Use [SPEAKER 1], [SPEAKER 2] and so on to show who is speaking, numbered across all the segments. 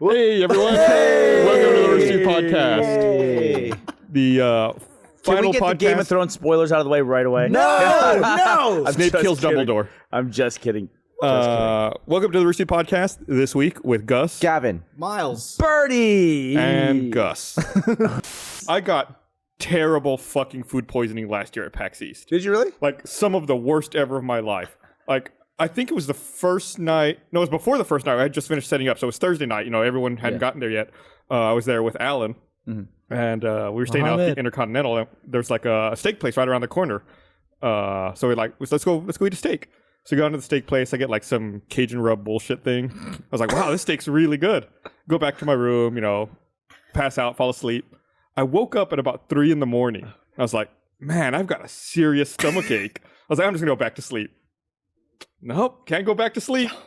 [SPEAKER 1] Hey, everyone. Hey. Welcome to the Rooster Teeth Podcast.
[SPEAKER 2] Hey.
[SPEAKER 1] The
[SPEAKER 2] Can
[SPEAKER 1] final
[SPEAKER 2] we get
[SPEAKER 1] podcast.
[SPEAKER 2] the Game of Thrones spoilers out of the way right away?
[SPEAKER 3] No!
[SPEAKER 1] Snape kills Dumbledore.
[SPEAKER 2] I'm just kidding.
[SPEAKER 1] Welcome to the Rooster Teeth Podcast this week with Gus
[SPEAKER 3] Gavin.
[SPEAKER 4] Miles.
[SPEAKER 2] Birdie!
[SPEAKER 1] and Gus. I got terrible fucking food poisoning last year at PAX East.
[SPEAKER 2] Did you really?
[SPEAKER 1] Like, some of the worst ever of my life. Like, I think it was the first night. No, it was before the first night. I had just finished setting up. So it was Thursday night. You know, everyone hadn't gotten there yet. I was there with Alan. And we were staying out at the Intercontinental. And there's like a steak place right around the corner. So we're like, let's go eat a steak. So we go into the steak place. I get like some Cajun rub bullshit thing. I was like, wow, this steak's really good. Go back to my room, you know, pass out, fall asleep. I woke up at about 3 a.m. I was like, man, I've got a serious stomach ache. I was like, I'm just gonna go back to sleep. Nope, can't go back to sleep. Oh,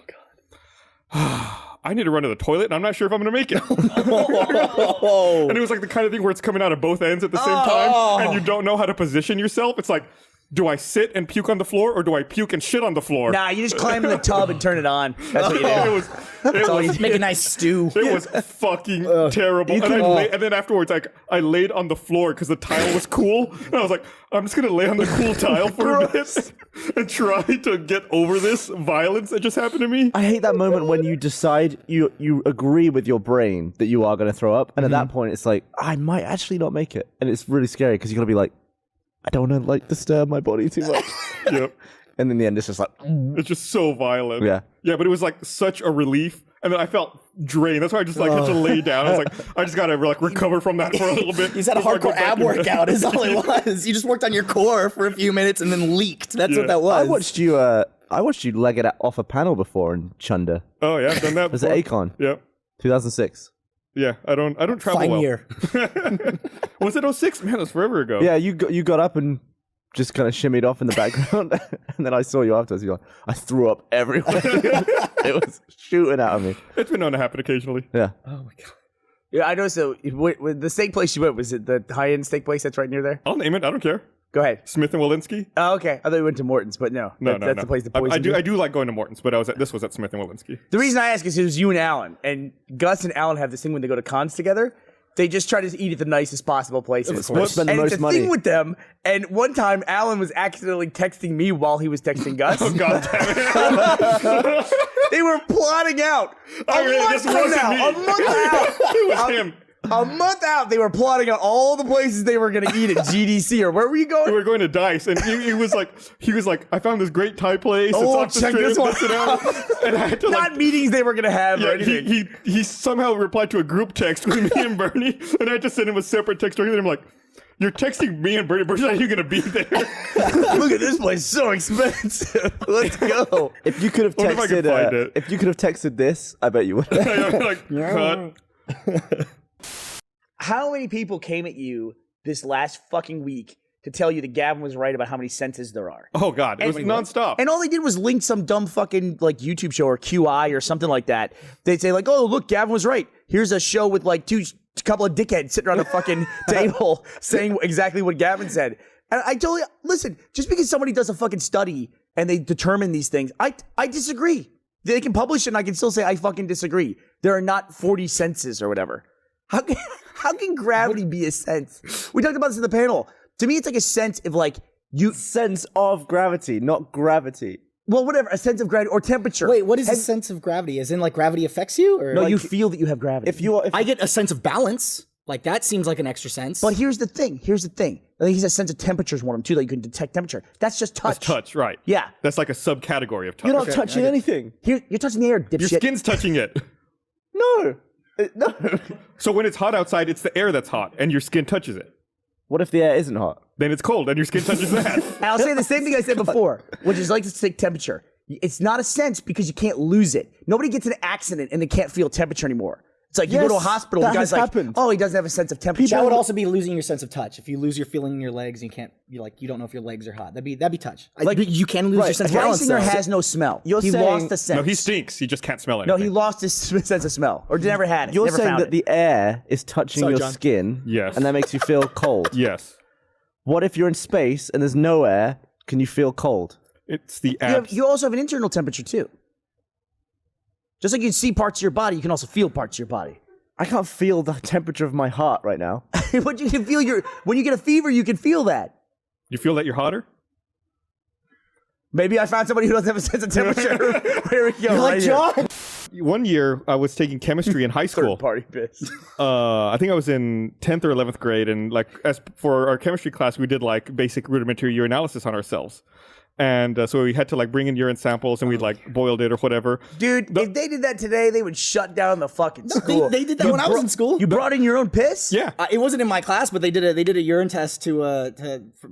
[SPEAKER 1] God. I need to run to the toilet, and I'm not sure if I'm going to make it. And it was like the kind of thing where it's coming out of both ends at the same time, and you don't know how to position yourself. It's like, do I sit and puke on the floor, or do I puke and shit on the floor?
[SPEAKER 2] Nah, you just climb in the tub and turn it on. That's what you do.
[SPEAKER 1] It was
[SPEAKER 3] Make a nice stew.
[SPEAKER 1] It was fucking terrible. And then afterwards, I laid on the floor because the tile was cool. And I was like, I'm just going to lay on the cool tile for a bit and try to get over this violence that just happened to me.
[SPEAKER 3] I hate that moment when you decide you agree with your brain that you are going to throw up. And at that point, it's like, I might actually not make it. And it's really scary because you're going to be like, I don't want to like disturb my body too much.
[SPEAKER 1] Yep.
[SPEAKER 3] And in the end, it's just like,
[SPEAKER 1] It's just so violent.
[SPEAKER 3] Yeah.
[SPEAKER 1] Yeah, but it was like such a relief. And then I felt drained. That's why I just like had to lay down. I was like, I just got to like recover from that for a little bit.
[SPEAKER 4] He's had a
[SPEAKER 1] before I go
[SPEAKER 4] hardcore
[SPEAKER 1] back
[SPEAKER 4] ab
[SPEAKER 1] in bed.
[SPEAKER 4] workout is all it was. You just worked on your core for a few minutes and then leaked. That's what that was.
[SPEAKER 3] I watched you leg it off a panel before in Chunder.
[SPEAKER 1] Oh, yeah, I've done that
[SPEAKER 3] Was
[SPEAKER 1] before.
[SPEAKER 3] it Akon?
[SPEAKER 1] Yep.
[SPEAKER 3] 2006.
[SPEAKER 1] Yeah, I don't travel
[SPEAKER 4] Fine
[SPEAKER 1] well.
[SPEAKER 4] year.
[SPEAKER 1] Was it 06? Man, that's forever ago.
[SPEAKER 3] Yeah, you got up and just kind of shimmied off in the background. And then I saw you afterwards. You're like, I threw up everywhere. It was shooting out of me.
[SPEAKER 1] It's been known to happen occasionally.
[SPEAKER 3] Yeah.
[SPEAKER 4] Oh my God.
[SPEAKER 2] Yeah, I know. So, the steak place you went, was it the high-end steak place that's right near there?
[SPEAKER 1] I'll name it. I don't care.
[SPEAKER 2] Go ahead.
[SPEAKER 1] Smith and Walensky.
[SPEAKER 2] Oh, okay. I thought you went to Morton's, but no.
[SPEAKER 1] No.
[SPEAKER 2] That's the place that
[SPEAKER 1] I
[SPEAKER 2] poisoned you.
[SPEAKER 1] do. I do like going to Morton's, but this was at Smith and Walensky.
[SPEAKER 2] The reason I ask is it was you and Alan, and Gus and Alan have this thing when they go to cons together. They just try to eat at the nicest possible places.
[SPEAKER 3] course. Spend the
[SPEAKER 2] and
[SPEAKER 3] most
[SPEAKER 2] it's a
[SPEAKER 3] money.
[SPEAKER 2] thing with them. And one time, Alan was accidentally texting me while he was texting Gus.
[SPEAKER 1] Oh, God damn it!
[SPEAKER 2] They were plotting out.
[SPEAKER 1] This wasn't me.
[SPEAKER 2] A month out.
[SPEAKER 1] It was him.
[SPEAKER 2] A month out, they were plotting out all the places they were going to eat at GDC, or where were you going?
[SPEAKER 1] We were going to Dice, and he was like, I found this great Thai place.
[SPEAKER 2] Oh,
[SPEAKER 1] it's off the
[SPEAKER 2] check
[SPEAKER 1] strip,
[SPEAKER 2] this one
[SPEAKER 1] this and that. And I had to
[SPEAKER 2] Not meetings they were going to have or
[SPEAKER 1] yeah,
[SPEAKER 2] anything.
[SPEAKER 1] he somehow replied to a group text with me and Burnie, and I had to send him a separate text. And I'm like, you're texting me and Burnie. Burnie's not even going to be there.
[SPEAKER 2] Look at this place, so expensive. Let's go.
[SPEAKER 3] If you could have
[SPEAKER 1] Wonder if I can find it.
[SPEAKER 3] texted this, I bet you would.
[SPEAKER 1] I'm like, cut.
[SPEAKER 2] How many people came at you this last fucking week to tell you that Gavin was right about how many senses there are?
[SPEAKER 1] Oh, God. It was nonstop.
[SPEAKER 2] And all they did was link some dumb fucking like YouTube show or QI or something like that. They'd say like, oh, look, Gavin was right. Here's a show with like a couple of dickheads sitting around a fucking table saying exactly what Gavin said. And I totally, listen, just because somebody does a fucking study and they determine these things, I disagree. They can publish it and I can still say I fucking disagree. There are not 40 senses or whatever. How can gravity be a sense? We talked about this in the panel. To me, it's like a sense of like
[SPEAKER 3] Sense of gravity, not gravity.
[SPEAKER 2] well, whatever, a sense of gravity or temperature.
[SPEAKER 4] Wait, what is the sense of gravity? As in, like, gravity affects you? Or
[SPEAKER 2] No,
[SPEAKER 4] like,
[SPEAKER 2] you feel that you have gravity.
[SPEAKER 4] I get a sense of balance. Like, that seems like an extra sense.
[SPEAKER 2] But here's the thing. I think he says sense of temperature is one of them too, that you can detect temperature. That's just touch.
[SPEAKER 1] That's touch, right.
[SPEAKER 2] Yeah.
[SPEAKER 1] That's like a subcategory of touch.
[SPEAKER 3] You're not touching anything.
[SPEAKER 2] You're touching the air, dipshit.
[SPEAKER 1] Your skin's touching it.
[SPEAKER 3] No. No.
[SPEAKER 1] So when it's hot outside, it's the air that's hot, and your skin touches it.
[SPEAKER 3] What if the air isn't hot?
[SPEAKER 1] Then it's cold, and your skin touches that.
[SPEAKER 2] And I'll say the same thing I said before, which is like to take temperature. It's not a sense because you can't lose it. Nobody gets in an accident and they can't feel temperature anymore. It's like you go to a
[SPEAKER 3] Yes,
[SPEAKER 2] hospital,
[SPEAKER 3] that
[SPEAKER 2] the guy's
[SPEAKER 3] has
[SPEAKER 2] like,
[SPEAKER 3] happened.
[SPEAKER 2] oh, he doesn't have a sense of temperature.
[SPEAKER 4] that would also be losing your sense of touch. If you lose your feeling in your legs, you don't know if your legs are hot. That'd be touch.
[SPEAKER 2] Like,
[SPEAKER 4] you can lose your sense of balance.
[SPEAKER 2] Reisinger
[SPEAKER 4] though.
[SPEAKER 2] has no smell.
[SPEAKER 3] You're
[SPEAKER 2] he
[SPEAKER 3] saying-
[SPEAKER 2] lost the sense.
[SPEAKER 1] No, he stinks. He just can't smell
[SPEAKER 2] No,
[SPEAKER 1] anything.
[SPEAKER 2] he lost his sense of smell, or never had it.
[SPEAKER 3] You're
[SPEAKER 2] never
[SPEAKER 3] saying
[SPEAKER 2] found
[SPEAKER 3] that
[SPEAKER 2] it.
[SPEAKER 3] the air is touching
[SPEAKER 4] Sorry,
[SPEAKER 3] your
[SPEAKER 4] John.
[SPEAKER 3] skin,
[SPEAKER 1] Yes.
[SPEAKER 3] and that makes you feel cold.
[SPEAKER 1] Yes.
[SPEAKER 3] What if you're in space and there's no air? Can you feel cold?
[SPEAKER 1] It's the abs.
[SPEAKER 2] you also have an internal temperature too. Just like you can see parts of your body, you can also feel parts of your body.
[SPEAKER 3] I can't feel the temperature of my heart right now.
[SPEAKER 2] But you can feel when you get a fever, you can feel that.
[SPEAKER 1] You feel that you're hotter?
[SPEAKER 2] Maybe I found somebody who doesn't have a sense of temperature. Here we go.
[SPEAKER 4] Like John.
[SPEAKER 1] One year, I was taking chemistry in high school.
[SPEAKER 2] Third party piss.
[SPEAKER 1] I think I was in 10th or 11th grade, and like as for our chemistry class, we did like basic rudimentary urinalysis on ourselves. And so we had to like bring in urine samples, and we like boiled it or whatever.
[SPEAKER 2] Dude, if they did that today, they would shut down the fucking school.
[SPEAKER 4] They did that when I was in school.
[SPEAKER 2] You brought in your own piss?
[SPEAKER 1] Yeah.
[SPEAKER 4] It wasn't in my class, but they did a urine test to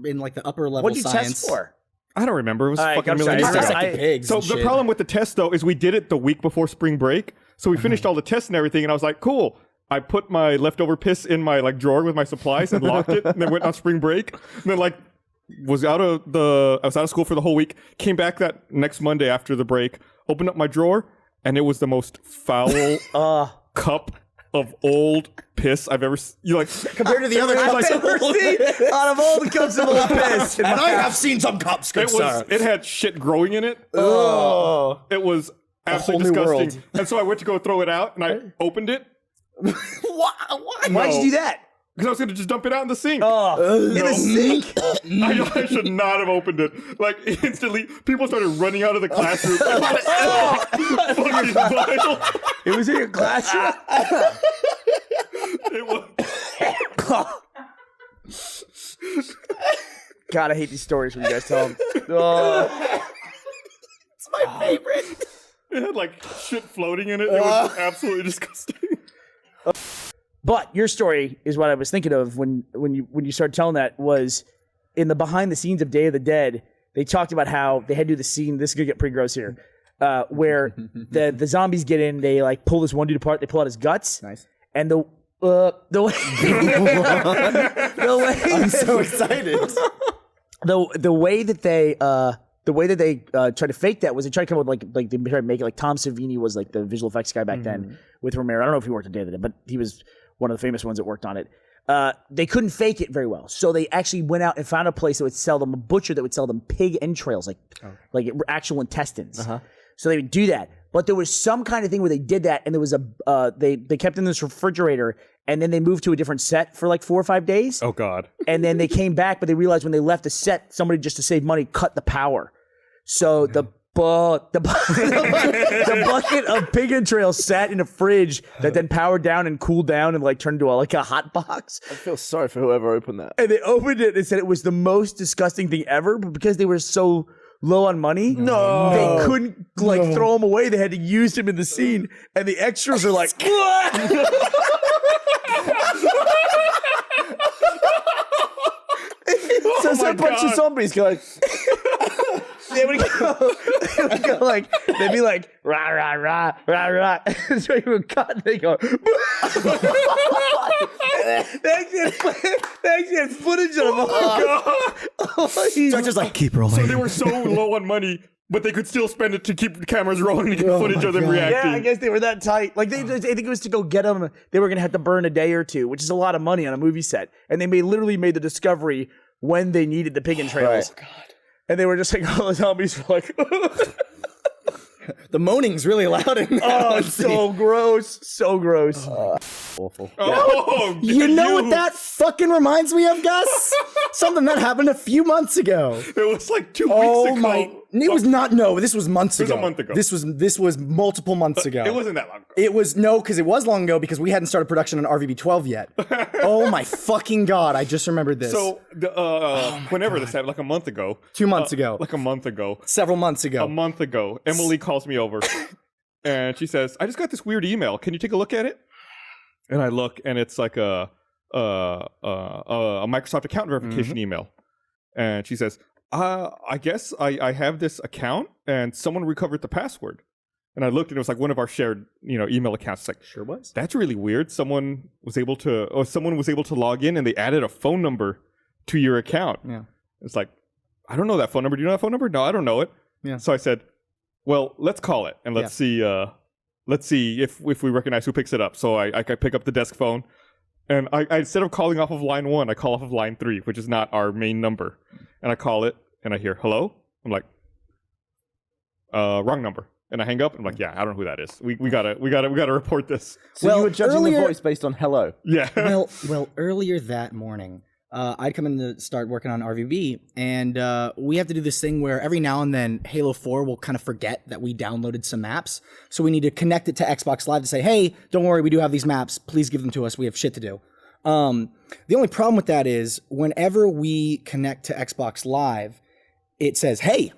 [SPEAKER 4] in like the upper level
[SPEAKER 2] What did you
[SPEAKER 4] science.
[SPEAKER 2] test for?
[SPEAKER 1] I don't remember. It was
[SPEAKER 2] All right,
[SPEAKER 1] fucking
[SPEAKER 2] I'm
[SPEAKER 1] million
[SPEAKER 2] sorry.
[SPEAKER 1] years
[SPEAKER 2] It's
[SPEAKER 1] ago.
[SPEAKER 2] just-
[SPEAKER 4] Pigs
[SPEAKER 1] So
[SPEAKER 4] and
[SPEAKER 1] the
[SPEAKER 4] shit.
[SPEAKER 1] problem with the test though is we did it the week before spring break. So we finished all the tests and everything, and I was like, cool. I put my leftover piss in my like drawer with my supplies and locked it, and then went on spring break. And then like I was out of school for the whole week. Came back that next Monday after the break. Opened up my drawer, and it was the most foul cup of old piss I've ever seen. You like
[SPEAKER 4] Compared to the other cups
[SPEAKER 2] I've ever seen out of all the cups of old piss.
[SPEAKER 4] And I have seen some cups, good sir.
[SPEAKER 1] it had shit growing in it.
[SPEAKER 3] Oh.
[SPEAKER 1] It was absolutely
[SPEAKER 4] whole new
[SPEAKER 1] disgusting.
[SPEAKER 4] world.
[SPEAKER 1] And so I went to go throw it out, and I opened it
[SPEAKER 4] Why?
[SPEAKER 2] Why'd you do that?
[SPEAKER 1] because I was going to just dump it out in the sink.
[SPEAKER 2] In the sink?
[SPEAKER 1] I should not have opened it. Like instantly, people started running out of the classroom. Fucking vile.
[SPEAKER 2] It was in your classroom?
[SPEAKER 1] It was.
[SPEAKER 2] God, I hate these stories when you guys tell them. Oh.
[SPEAKER 4] It's my favorite.
[SPEAKER 1] It had like shit floating in it. It was absolutely disgusting.
[SPEAKER 2] But your story is what I was thinking of when you started telling that was in the behind the scenes of Day of the Dead. They talked about how they had to do the scene. This is gonna get pretty gross here, where the zombies get in. They like pull this one dude apart. They pull out his guts.
[SPEAKER 4] Nice.
[SPEAKER 2] And the way the way
[SPEAKER 4] I'm so excited.
[SPEAKER 2] the way that they tried to fake that was they tried to come up with like they tried to make it like Tom Savini was like the visual effects guy back then with Romero. I don't know if he worked on Day of the Dead, but he was one of the famous ones that worked on it. They couldn't fake it very well, so they actually went out and found a place that would sell them, a butcher that would sell them pig entrails, like actual intestines. So they would do that, but there was some kind of thing where they did that, and there was they kept in this refrigerator, and then they moved to a different set for like 4 or 5 days.
[SPEAKER 1] Oh God.
[SPEAKER 2] And then they came back, but they realized when they left the set, somebody just to save money cut the power. So the bucket of pig entrails sat in a fridge that then powered down and cooled down and like turned into a hot box.
[SPEAKER 3] I feel sorry for whoever opened that.
[SPEAKER 2] And they opened it and said it was the most disgusting thing ever, but because they were so low on money, they couldn't throw them away. They had to use them in the scene, and the extras are like,
[SPEAKER 3] So it's a bunch of zombies going.
[SPEAKER 2] They would go like, they'd be like, rah, rah, rah, rah, rah. So you would cut and they go, they actually had footage of them.
[SPEAKER 4] Director's like, keep rolling.
[SPEAKER 1] So they were so low on money, but they could still spend it to keep the cameras rolling to get footage of them reacting.
[SPEAKER 2] Yeah, I guess they were that tight. Like I think it was to go get them. They were going to have to burn a day or two, which is a lot of money on a movie set. And they literally made the discovery when they needed the pig entrails.
[SPEAKER 3] Right.
[SPEAKER 2] And they were just like, all the zombies were like,
[SPEAKER 4] the moaning's really loud in
[SPEAKER 2] oh, it's so gross. So gross.
[SPEAKER 3] Awful.
[SPEAKER 1] Oh,
[SPEAKER 4] You know what that fucking reminds me of, Gus? Something that happened a few months ago.
[SPEAKER 1] It was like 2 weeks
[SPEAKER 4] Oh
[SPEAKER 1] ago.
[SPEAKER 4] my! It was not. No, this was months
[SPEAKER 1] was
[SPEAKER 4] ago.
[SPEAKER 1] a month ago.
[SPEAKER 4] This was multiple months ago.
[SPEAKER 1] It wasn't that long ago.
[SPEAKER 4] It was because it was long ago because we hadn't started production on RVB 12 yet. Oh my fucking god! I just remembered this.
[SPEAKER 1] So, whenever this happened, like a month ago.
[SPEAKER 4] 2 months ago.
[SPEAKER 1] Like a month ago.
[SPEAKER 4] Several months ago.
[SPEAKER 1] A month ago, Emily calls me over and she says, I just got this weird email. Can you take a look at it? And I look, and it's like a Microsoft account verification email. And she says, I guess I have this account and someone recovered the password. And I looked, and it was like one of our shared, email accounts. It's like,
[SPEAKER 4] Sure was.
[SPEAKER 1] that's really weird. Someone was able to log in, and they added a phone number to your account.
[SPEAKER 4] Yeah.
[SPEAKER 1] It's like, I don't know that phone number. Do you know that phone number? No, I don't know it.
[SPEAKER 4] Yeah.
[SPEAKER 1] So I said, well, let's call it, and let's see if we recognize who picks it up. So I pick up the desk phone, and I instead of calling off of line 1, I call off of line 3, which is not our main number. And I call it, and I hear, hello? I'm like, wrong number. And I hang up, and I'm like, yeah, I don't know who that is. We gotta report this.
[SPEAKER 3] So you were judging the voice based on hello.
[SPEAKER 1] Yeah.
[SPEAKER 4] well, earlier that morning, I'd come in to start working on RVB, and we have to do this thing where every now and then Halo 4 will kind of forget that we downloaded some maps. So we need to connect it to Xbox Live to say, hey, don't worry, we do have these maps. Please give them to us. We have shit to do. The only problem with that is whenever we connect to Xbox Live, it says, hey,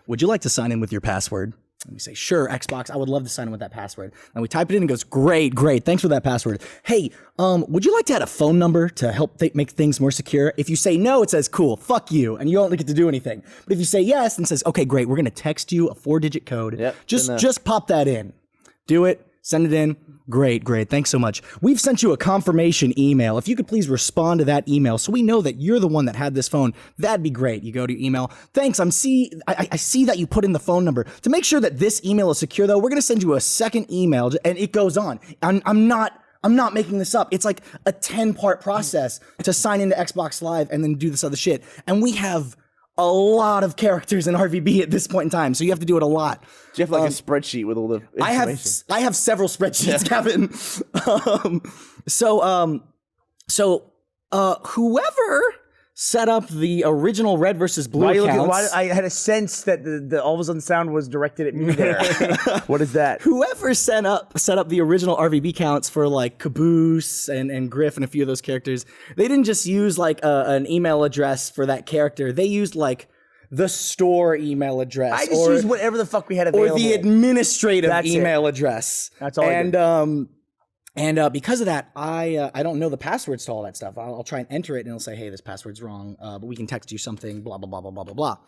[SPEAKER 4] would you like to sign in with your password? And we say, sure, Xbox, I would love to sign in with that password. And we type it in and it goes, great, thanks for that password. Hey, would you like to add a phone number to help make things more secure? If you say no, it says, cool, fuck you, and you don't get to do anything. But if you say yes and it says, okay, great, we're gonna text you a 4-digit code.
[SPEAKER 3] Yep,
[SPEAKER 4] just pop that in. Do it, send it in. Great, thanks so much. We've sent you a confirmation email. If you could please respond to that email so we know that you're the one that had this phone, that'd be great. You go to your email. Thanks, I see that you put in the phone number. To make sure that this email is secure though, we're gonna send you a second email, and it goes on. I'm not making this up. It's like a 10-part process to sign into Xbox Live and then do this other shit. And we have a lot of characters in RVB at this point in time, so you have to do it a lot.
[SPEAKER 3] Do you have like a spreadsheet with all the information?
[SPEAKER 4] I have several spreadsheets, Gavin. Whoever set up the original Red versus Blue accounts.
[SPEAKER 2] I had a sense that the all of a sudden sound was directed at me there. What is that?
[SPEAKER 4] Whoever set up the original RVB counts for like Caboose and Griff and a few of those characters, they didn't just use like an email address for that character. They used like the store email address.
[SPEAKER 2] I just used whatever the fuck we had available.
[SPEAKER 4] Or the administrative email address.
[SPEAKER 2] That's all I did.
[SPEAKER 4] And because of that, I don't know the passwords to all that stuff. I'll try and enter it, and it'll say, hey, this password's wrong, but we can text you something, blah, blah, blah, blah, blah, blah, blah.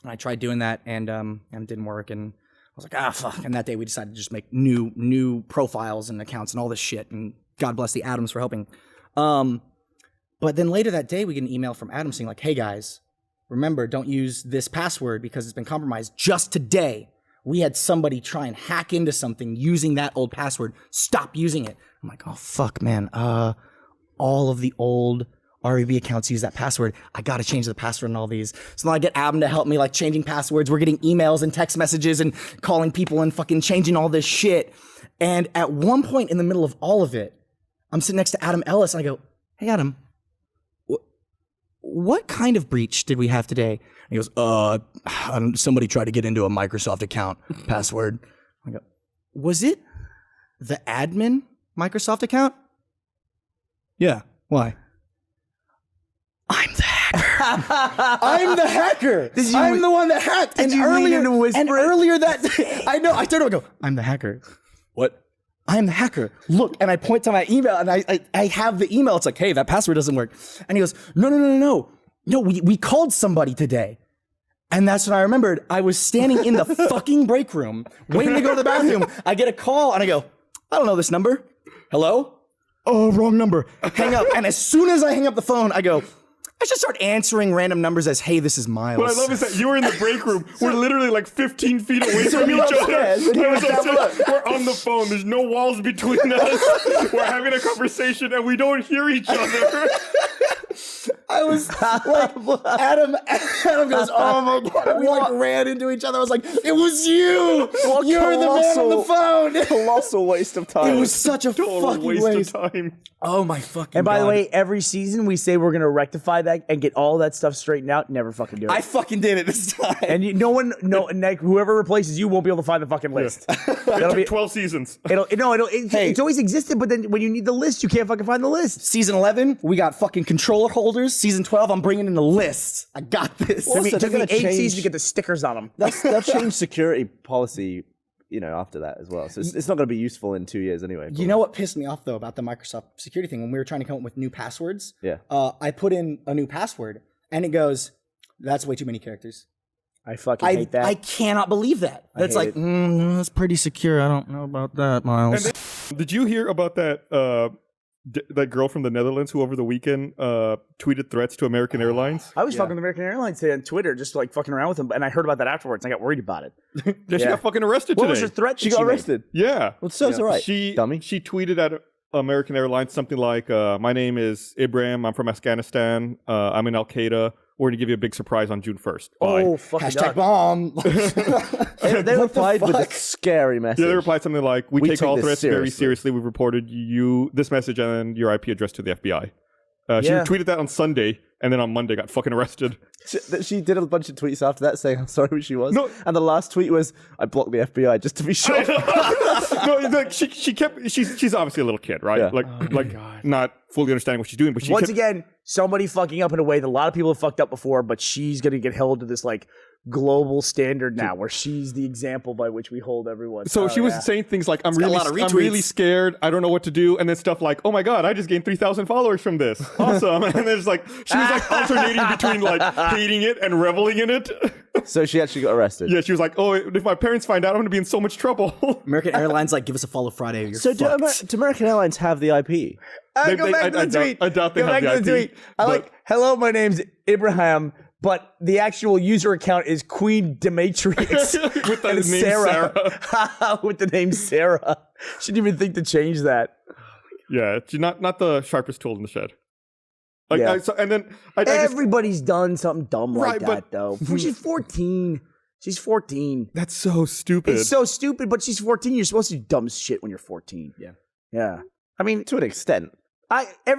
[SPEAKER 4] And I tried doing that, and it didn't work, and I was like, fuck. And that day we decided to just make new profiles and accounts and all this shit, and God bless the Adams for helping. But then later that day, we get an email from Adam saying like, hey, guys, remember, don't use this password because it's been compromised. Just today, we had somebody try and hack into something using that old password. Stop using it. I'm like, oh, fuck, man. All of the old REV accounts use that password. I got to change the password on all these. So now I get Adam to help me, like, changing passwords. We're getting emails and text messages and calling people and fucking changing all this shit. And at one point in the middle of all of it, I'm sitting next to Adam Ellis, and I go, hey, Adam, what kind of breach did we have today? And he goes, somebody tried to get into a Microsoft account password. I go, was it the admin Microsoft account? Yeah, why? I'm the hacker. I'm the hacker. I'm the one that hacked. And earlier that day, I know, I turned around and go, I'm the hacker. What? I'm the hacker. Look, and I point to my email, and I have the email. It's like, hey, that password doesn't work. And he goes, no, we called somebody today. And that's when I remembered I was standing in the fucking break room, waiting to go to the bathroom. I get a call, and I go, I don't know this number. Hello? Oh, wrong number. Hang up. And as soon as I hang up the phone, I go, I should start answering random numbers as, hey, this is Miles.
[SPEAKER 1] What I love is that you were in the break room. We're literally like 15 feet away from each other. We're on the phone. There's no walls between us. We're having a conversation and we don't hear each other.
[SPEAKER 4] I was like, Adam goes, oh my God. We like ran into each other. I was like, it was you. You're the man on the phone.
[SPEAKER 3] Colossal waste of time.
[SPEAKER 4] It was such a fucking waste
[SPEAKER 1] of time.
[SPEAKER 4] Oh my fucking God.
[SPEAKER 2] And by the way, every season we say we're going to rectify that and get all that stuff straightened out. Never fucking do it.
[SPEAKER 4] I fucking did it this time.
[SPEAKER 2] And whoever replaces you won't be able to find the fucking list.
[SPEAKER 1] It'll be 12 seasons.
[SPEAKER 2] It's always existed, but then when you need the list, you can't fucking find the list.
[SPEAKER 4] Season 11, we got fucking controller holders. Season 12, I'm bringing in the list. I got this.
[SPEAKER 2] It took me 8 seasons to get the stickers on them.
[SPEAKER 3] They'll change security policy, after that as well. So it's not going to be useful in 2 years anyway.
[SPEAKER 4] You know what pissed me off though about the Microsoft security thing when we were trying to come up with new passwords?
[SPEAKER 3] Yeah.
[SPEAKER 4] I put in a new password and it goes, that's way too many characters.
[SPEAKER 2] I fucking hate that.
[SPEAKER 4] I cannot believe that. That's like, that's pretty secure. I don't know about that, Miles.
[SPEAKER 1] Did you hear about that that girl from the Netherlands who over the weekend tweeted threats to American Airlines?
[SPEAKER 2] I was fucking with American Airlines today on Twitter, just like fucking around with them, and I heard about that afterwards. And I got worried about it.
[SPEAKER 1] She got fucking arrested
[SPEAKER 2] What
[SPEAKER 1] today.
[SPEAKER 2] was her threat?
[SPEAKER 3] She got arrested.
[SPEAKER 1] Yeah.
[SPEAKER 3] Well, so it's all right.
[SPEAKER 1] She
[SPEAKER 3] Dummy.
[SPEAKER 1] She tweeted at American Airlines something like, my name is Ibrahim. I'm from Afghanistan. I'm in Al-Qaeda. we're going to give you a big surprise on June 1st. Bye.
[SPEAKER 2] Oh, fucking
[SPEAKER 4] Hashtag bomb.
[SPEAKER 3] They replied with a scary message.
[SPEAKER 1] Yeah, they replied something like, we take
[SPEAKER 3] take
[SPEAKER 1] all
[SPEAKER 3] this
[SPEAKER 1] threats very
[SPEAKER 3] seriously.
[SPEAKER 1] seriously. We've reported you this message and your IP address to the FBI. She
[SPEAKER 2] Yeah.
[SPEAKER 1] tweeted that on Sunday, and then on Monday got fucking arrested.
[SPEAKER 3] She did a bunch of tweets after that saying how sorry who she was.
[SPEAKER 1] No.
[SPEAKER 3] And the last tweet was, I blocked the FBI just to be sure.
[SPEAKER 1] No, like, she kept. She's obviously a little kid, right?
[SPEAKER 3] Yeah.
[SPEAKER 1] Like not fully understanding what she's doing, but she
[SPEAKER 2] Once
[SPEAKER 1] kept,
[SPEAKER 2] again, somebody fucking up in a way that a lot of people have fucked up before, but she's gonna get held to this like global standard now, where she's the example by which we hold everyone.
[SPEAKER 1] So she was saying things like, "I'm
[SPEAKER 4] got a
[SPEAKER 1] really,
[SPEAKER 4] lot of
[SPEAKER 1] I'm really
[SPEAKER 4] retweets.
[SPEAKER 1] scared. I don't know what to do," and then stuff like, "Oh my god, I just gained 3,000 followers from this. Awesome!" And then it's like she was like alternating between like hating it and reveling in it.
[SPEAKER 3] So she actually got arrested.
[SPEAKER 1] Yeah, she was like, "Oh, if my parents find out, I'm going to be in so much trouble."
[SPEAKER 4] American Airlines like, give us a follow Friday. Or you're
[SPEAKER 3] So do,
[SPEAKER 4] fucked.
[SPEAKER 3] do American Airlines have the IP?
[SPEAKER 2] Go back to the tweet.
[SPEAKER 1] I doubt they
[SPEAKER 2] Go
[SPEAKER 1] have
[SPEAKER 2] back to
[SPEAKER 1] the
[SPEAKER 2] the
[SPEAKER 1] IP,
[SPEAKER 2] tweet. I
[SPEAKER 1] but-
[SPEAKER 2] like, hello, my name's Ibrahim, but the actual user account is Queen Demetrius
[SPEAKER 1] With the
[SPEAKER 2] and
[SPEAKER 1] name
[SPEAKER 2] Sarah. With the name Sarah. She didn't even think to change that.
[SPEAKER 1] Yeah, she's not the sharpest tool in the shed. Like,
[SPEAKER 2] Yeah.
[SPEAKER 1] and then I just,
[SPEAKER 2] Everybody's done something dumb like
[SPEAKER 1] Right,
[SPEAKER 2] that,
[SPEAKER 1] but-
[SPEAKER 2] though. She's 14. She's 14.
[SPEAKER 1] that's so stupid.
[SPEAKER 2] It's so stupid, but she's 14. You're supposed to do dumb shit when you're 14.
[SPEAKER 4] Yeah.
[SPEAKER 2] Yeah. I mean,
[SPEAKER 3] To an extent.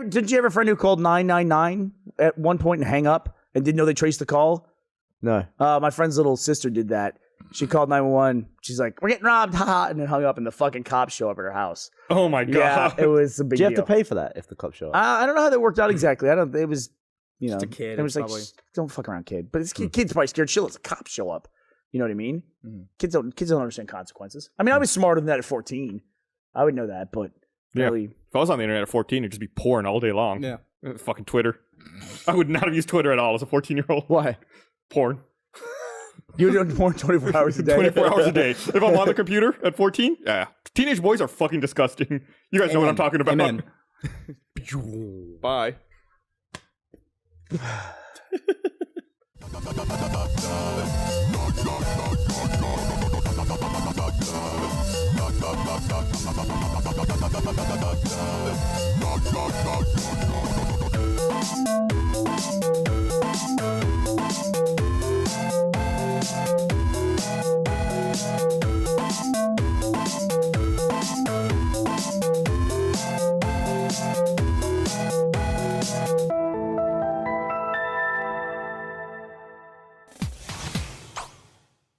[SPEAKER 2] did you ever have a friend who called 999 at one point and hang up and didn't know they traced the call?
[SPEAKER 3] No.
[SPEAKER 2] My friend's little sister did that. She called 911. She's like, "We're getting robbed," haha, and then hung up, and the fucking cops show up at her house.
[SPEAKER 1] Oh my god.
[SPEAKER 2] Yeah, it was a big
[SPEAKER 3] Do you have
[SPEAKER 2] deal.
[SPEAKER 3] to pay for that if the cops show up?
[SPEAKER 2] I don't know how that worked out exactly. I don't. It was, you know,
[SPEAKER 4] a kid,
[SPEAKER 2] It was like,
[SPEAKER 4] probably.
[SPEAKER 2] don't fuck around, kid. But this kid's probably scared shitless. The cops show up. You know what I mean? Kids don't understand consequences. I mean, I was smarter than that at 14. I would know that, but
[SPEAKER 1] Yeah.
[SPEAKER 2] really,
[SPEAKER 1] If I was on the internet at 14, it'd just be porn all day long.
[SPEAKER 4] Yeah.
[SPEAKER 1] Fucking Twitter. I would not have used Twitter at all as a 14-year-old.
[SPEAKER 3] Why?
[SPEAKER 1] Porn.
[SPEAKER 2] you're doing porn 24 hours a day.
[SPEAKER 1] 24 hours a day. If I'm on the computer at 14, yeah. Teenage boys are fucking disgusting. You guys know what I'm talking about.
[SPEAKER 4] Amen.
[SPEAKER 1] Bye.
[SPEAKER 5] Thank you.